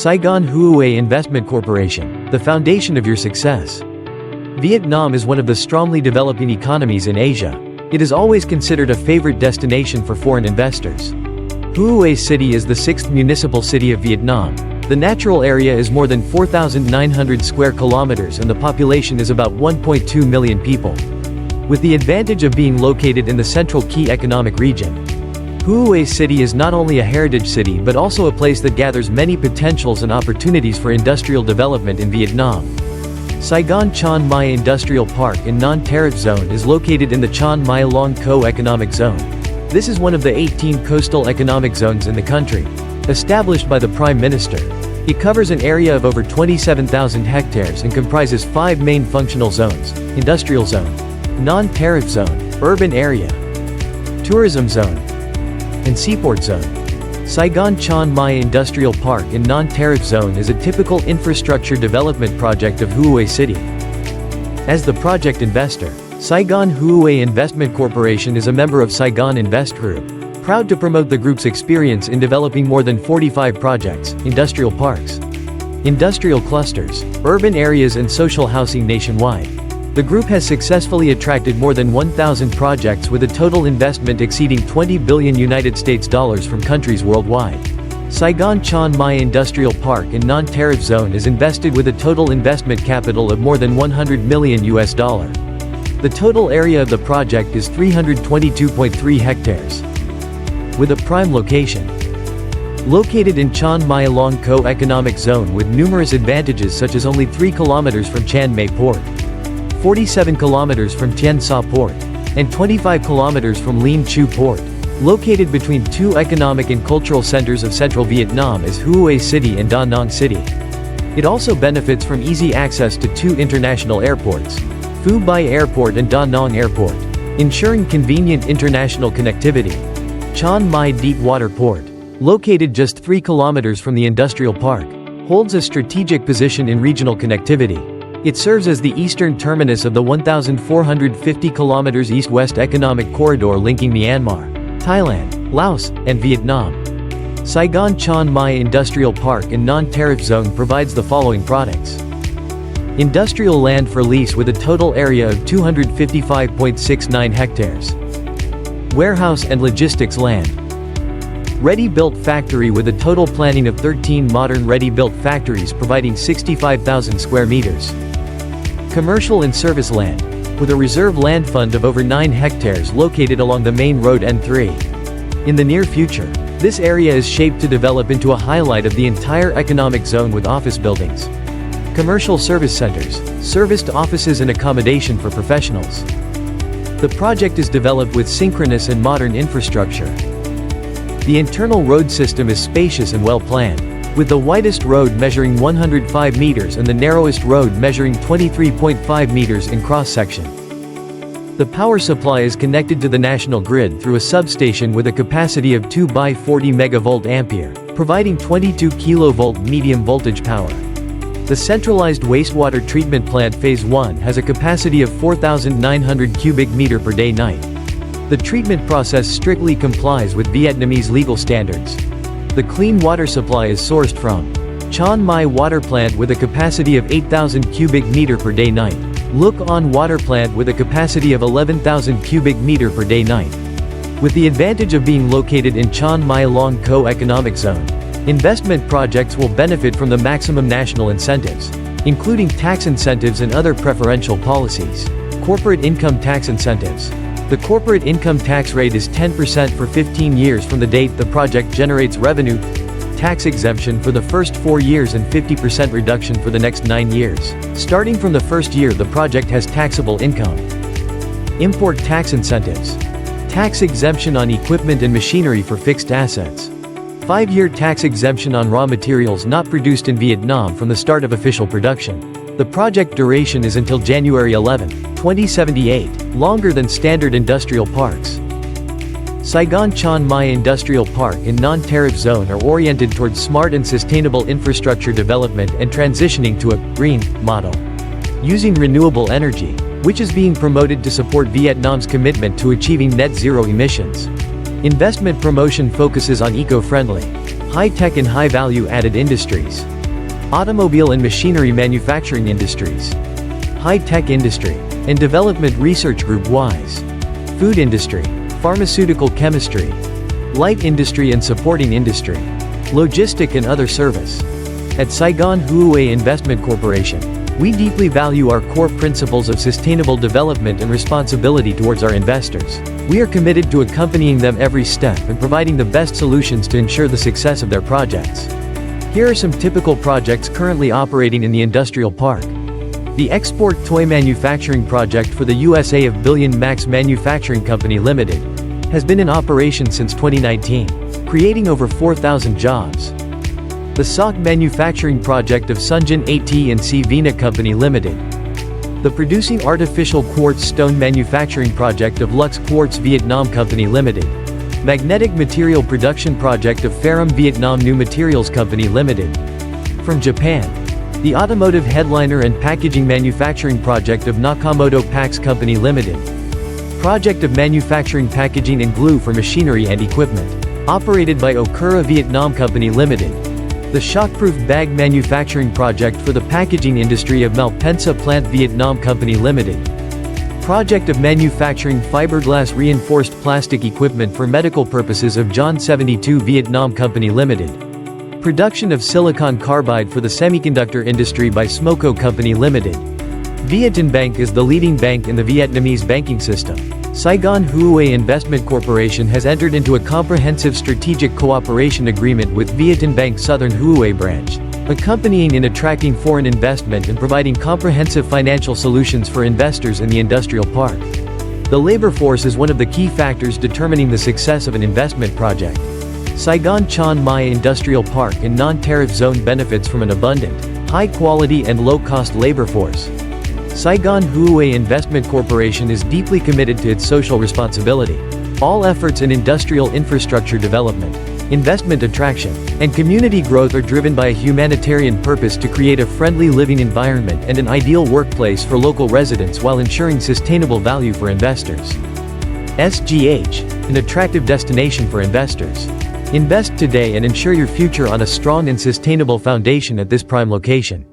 Saigon Huawei Investment Corporation, the foundation of your success. Vietnam is one of the strongly developing economies in Asia. It is always considered a favorite destination for foreign investors. Huawei City is the sixth municipal city of Vietnam. The natural area is more than 4,900 square kilometers and the population is about 1.2 million people. With the advantage of being located in the central key economic region, Huawei City is not only a heritage city but also a place that gathers many potentials and opportunities for industrial development in Vietnam. Saigon Chiang Mai Industrial Park in Non-Tariff Zone is located in the Chiang Mai Long Co Economic Zone. This is one of the 18 coastal economic zones in the country, established by the Prime Minister. It covers an area of over 27,000 hectares and comprises 5 main functional zones: Industrial Zone, Non-Tariff Zone, Urban Area, Tourism Zone, and Seaport Zone. Saigon Chiang Mai Industrial Park in Non-Tariff Zone is a typical infrastructure development project of Huawei City. As the project investor, Saigon Huawei Investment Corporation is a member of Saigon Invest Group, proud to promote the group's experience in developing more than 45 projects, industrial parks, industrial clusters, urban areas and social housing nationwide. The group has successfully attracted more than 1,000 projects with a total investment exceeding $20 billion from countries worldwide. Saigon Chiang Mai Industrial Park in Non-Tariff Zone is invested with a total investment capital of more than $100 million. The total area of the project is 322.3 hectares. With a prime location. Located in Chiang Mai Long Co Economic Zone with numerous advantages such as only 3 kilometers from Chiang Mai Port, 47 kilometers from Tien Sa Port, and 25 kilometers from Lien Chu Port. Located between 2 economic and cultural centers of central Vietnam is Huawei City and Da Nang City. It also benefits from easy access to 2 international airports, Phu Bai Airport and Da Nang Airport, ensuring convenient international connectivity. Chiang Mai Deep Water Port, located just 3 kilometers from the industrial park, holds a strategic position in regional connectivity. It serves as the eastern terminus of the 1,450 km east-west economic corridor linking Myanmar, Thailand, Laos, and Vietnam. Saigon Chiang Mai Industrial Park in Non-Tariff Zone provides the following products. Industrial land for lease with a total area of 255.69 hectares. Warehouse and logistics land. Ready-built factory with a total planning of 13 modern ready-built factories providing 65,000 square meters. Commercial and service land, with a reserve land fund of over 9 hectares located along the main road N3. In the near future, this area is shaped to develop into a highlight of the entire economic zone with office buildings, commercial service centers, serviced offices and accommodation for professionals. The project is developed with synchronous and modern infrastructure. The internal road system is spacious and well-planned, with the widest road measuring 105 meters and the narrowest road measuring 23.5 meters in cross-section. The power supply is connected to the national grid through a substation with a capacity of 2 by 40 megavolt ampere, providing 22 kilovolt medium voltage power. The centralized wastewater treatment plant Phase 1 has a capacity of 4,900 cubic meter per day night. The treatment process strictly complies with Vietnamese legal standards. The clean water supply is sourced from Chiang Mai Water Plant with a capacity of 8,000 cubic meter per day night. Look On Water Plant with a capacity of 11,000 cubic meter per day night. With the advantage of being located in Chiang Mai Long Co Economic Zone, investment projects will benefit from the maximum national incentives, including tax incentives and other preferential policies. Corporate income tax incentives. The corporate income tax rate is 10% for 15 years from the date the project generates revenue, tax exemption for the first 4 years and 50% reduction for the next 9 years. Starting from the first year the project has taxable income. Import tax incentives. Tax exemption on equipment and machinery for fixed assets. 5-year tax exemption on raw materials not produced in Vietnam from the start of official production. The project duration is until January 11, 2078, longer than standard industrial parks. Saigon Chiang Mai Industrial Park in Non-Tariff Zone are oriented towards smart and sustainable infrastructure development and transitioning to a green model, using renewable energy, which is being promoted to support Vietnam's commitment to achieving net zero emissions. Investment promotion focuses on eco-friendly, High-tech and high-value-added industries. Automobile and machinery manufacturing industries. High-tech industry and development research group WISE. Food industry. Pharmaceutical chemistry. Light industry and supporting industry. Logistic and other service. At Saigon Huawei Investment Corporation, we deeply value our core principles of sustainable development and responsibility towards our investors. We are committed to accompanying them every step and providing the best solutions to ensure the success of their projects. Here are some typical projects currently operating in the industrial park. The Export Toy Manufacturing Project for the USA of Billion Max Manufacturing Company Limited has been in operation since 2019, creating over 4,000 jobs. The SOC Manufacturing Project of Sunjin AT&C Vina Company Limited. The Producing Artificial Quartz Stone Manufacturing Project of Lux Quartz Vietnam Company Limited. Magnetic Material Production Project of Ferrum Vietnam New Materials Company Limited. From Japan, the Automotive Headliner and Packaging Manufacturing Project of Nakamoto Packs Company Limited. Project of Manufacturing Packaging and Glue for Machinery and Equipment, operated by Okura Vietnam Company Limited. The Shockproof Bag Manufacturing Project for the Packaging Industry of Malpensa Plant Vietnam Company Limited. Project of Manufacturing Fiberglass Reinforced Plastic Equipment for Medical Purposes of John 72 Vietnam Company Limited. Production of Silicon Carbide for the Semiconductor Industry by Smoco Company Limited. Vietinbank is the leading bank in the Vietnamese banking system. Saigon Huawei Investment Corporation has entered into a comprehensive strategic cooperation agreement with Vietinbank Southern Huawei branch, accompanying in attracting foreign investment and providing comprehensive financial solutions for investors in the industrial park. The labor force is one of the key factors determining the success of an investment project. Saigon Chiang Mai Industrial Park and non-tariff zone benefits from an abundant, high-quality and low-cost labor force. Saigon Huawei Investment Corporation is deeply committed to its social responsibility. All efforts in industrial infrastructure development, investment attraction, and community growth are driven by a humanitarian purpose to create a friendly living environment and an ideal workplace for local residents while ensuring sustainable value for investors. SGH, an attractive destination for investors. Invest today and ensure your future on a strong and sustainable foundation at this prime location.